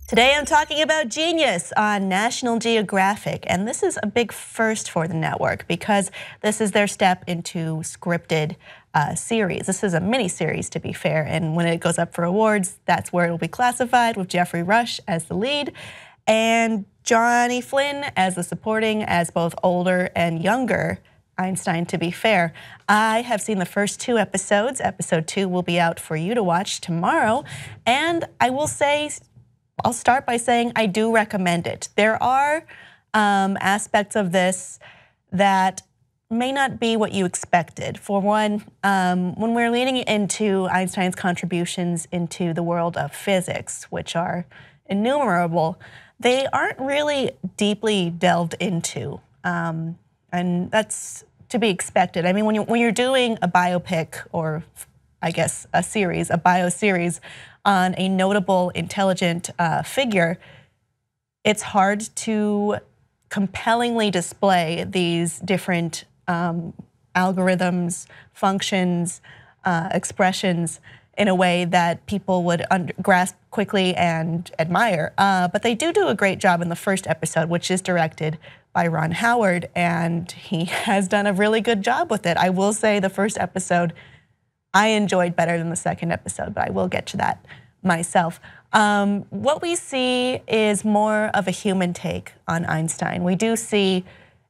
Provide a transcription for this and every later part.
Today I'm talking about Genius on National Geographic, and this is a big first for the network because this is their step into scripted series. This is a mini-series, to be fair, and when it goes up for awards, that's where it will be classified, with Geoffrey Rush as the lead and Johnny Flynn as the supporting, as both older and younger Einstein, to be fair. I have seen the first 2 episodes. Episode 2 will be out for you to watch tomorrow, and I will say, I'll start by saying I do recommend it. There are aspects of this that may not be what you expected. For one, when we're leaning into Einstein's contributions into the world of physics, which are innumerable, they aren't really deeply delved into, and that's to be expected. I mean, when you're doing a biopic, or I guess a series, a bio-series on a notable, intelligent figure, it's hard to compellingly display these different algorithms, functions, expressions in a way that people would grasp quickly and admire. But they do a great job in the first episode, which is directed by Ron Howard, and he has done a really good job with it. I will say the first episode I enjoyed better than the second episode, but I will get to that myself. What we see is more of a human take on Einstein. We do see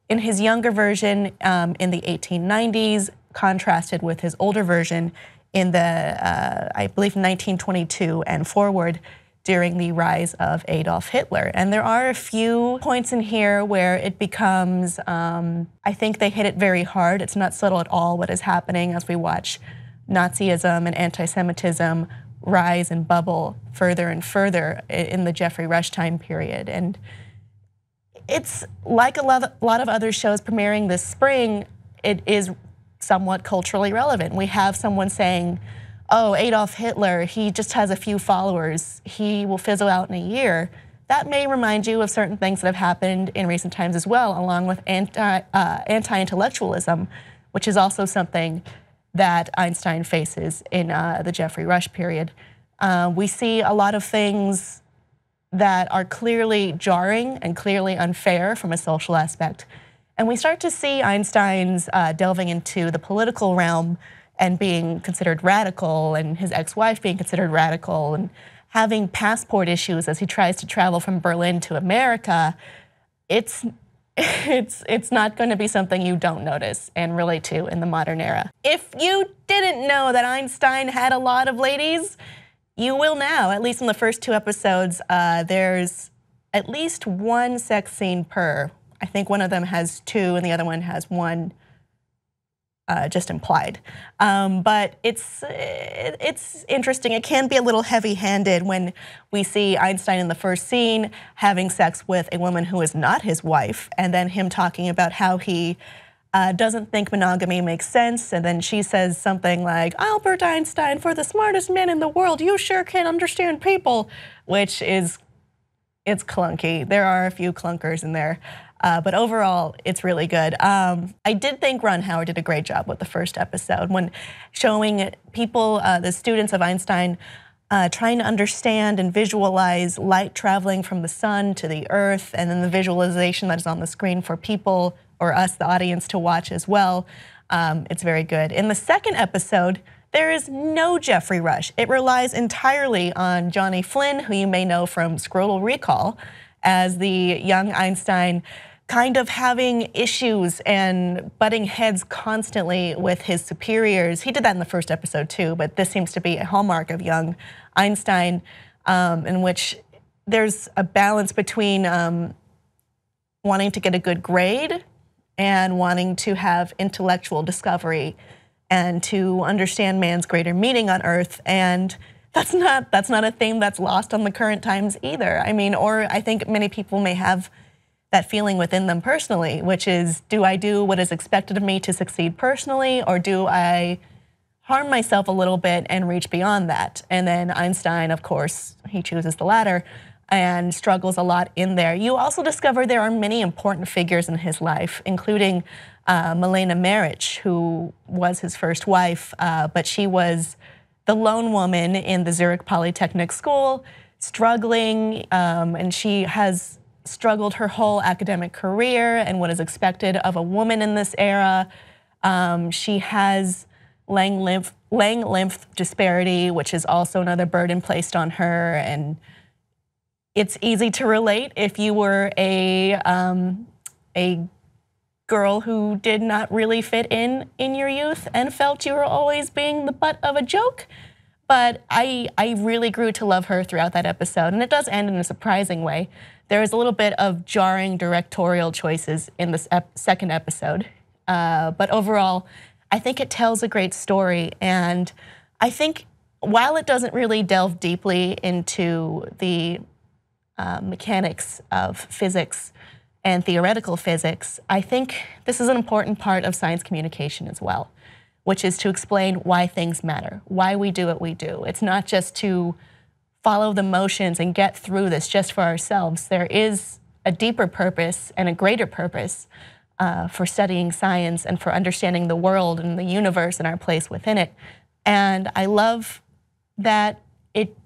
in his younger version in the 1890s, contrasted with his older version in the, I believe, 1922 and forward during the rise of Adolf Hitler. And there are a few points in here where it becomes, I think they hit it very hard. It's not subtle at all what is happening as we watch Nazism and anti-Semitism rise and bubble further and further in the Geoffrey Rush time period. And it's like a lot of other shows premiering this spring, it is somewhat culturally relevant. We have someone saying, oh, Adolf Hitler, he just has a few followers, he will fizzle out in a year. That may remind you of certain things that have happened in recent times as well, along with anti-intellectualism, which is also something that Einstein faces in the Geoffrey Rush period. We see a lot of things that are clearly jarring and clearly unfair from a social aspect. And we start to see Einstein's delving into the political realm and being considered radical, and his ex-wife being considered radical, and having passport issues as he tries to travel from Berlin to America. It's not going to be something you don't notice and relate to in the modern era. If you didn't know that Einstein had a lot of ladies, you will now. At least in the first 2 episodes, there's at least 1 sex scene per. I think one of them has 2 and the other one has 1 just implied. But it's interesting. It can be a little heavy-handed when we see Einstein in the first scene having sex with a woman who is not his wife, and then him talking about how he doesn't think monogamy makes sense, and then she says something like, Albert Einstein, for the smartest man in the world, you sure can understand people, which is, it's clunky. There are a few clunkers in there. But overall, it's really good. I did think Ron Howard did a great job with the first episode when showing people, the students of Einstein, trying to understand and visualize light traveling from the sun to the earth, and then the visualization that is on the screen for people, or us, the audience, to watch as well. It's very good. In the second episode, there is no Geoffrey Rush. It relies entirely on Johnny Flynn, who you may know from Scrotal Recall, as the young Einstein, kind of having issues and butting heads constantly with his superiors. He did that in the first episode too, but this seems to be a hallmark of young Einstein, in which there's a balance between wanting to get a good grade and wanting to have intellectual discovery and to understand man's greater meaning on earth. And that's not a theme that's lost on the current times either. I mean, or I think many people may have that feeling within them personally, which is, do I do what is expected of me to succeed personally, or do I harm myself a little bit and reach beyond that? And then Einstein, of course, he chooses the latter and struggles a lot in there. You also discover there are many important figures in his life, including Milena Maric, who was his first wife, but she was the lone woman in the Zurich Polytechnic School. struggling, and she has struggled her whole academic career and what is expected of a woman in this era. She has Lang lymph disparity, which is also another burden placed on her, and it's easy to relate if you were a girl who did not really fit in your youth and felt you were always being the butt of a joke. But I really grew to love her throughout that episode, and it does end in a surprising way. There is a little bit of jarring directorial choices in this second episode, but overall, I think it tells a great story. And I think while it doesn't really delve deeply into the mechanics of physics and theoretical physics, I think this is an important part of science communication as well, which is to explain why things matter, why we do what we do. It's not just to follow the motions and get through this just for ourselves. There is a deeper purpose and a greater purpose for studying science and for understanding the world and the universe and our place within it. And I love that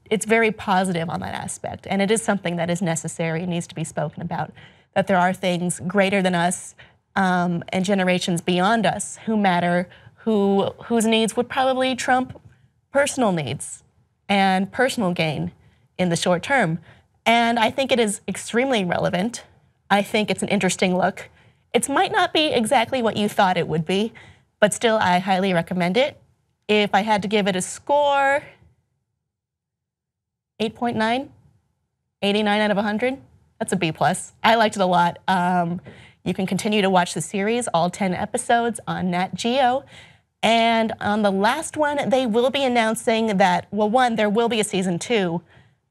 it's very positive on that aspect, and it is something that is necessary and needs to be spoken about, that there are things greater than us and generations beyond us who matter, whose needs would probably trump personal needs and personal gain in the short term. And I think it is extremely relevant. I think it's an interesting look. It might not be exactly what you thought it would be, but still I highly recommend it. If I had to give it a score, 8.9, 89 out of 100, that's a B+. I liked it a lot. You can continue to watch the series, all 10 episodes on Nat Geo. And on the last one, they will be announcing that, well, one, there will be a season 2,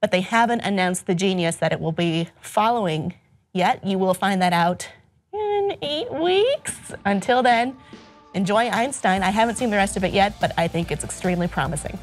but they haven't announced the genius that it will be following yet. You will find that out in 8 weeks. Until then, enjoy Einstein. I haven't seen the rest of it yet, but I think it's extremely promising.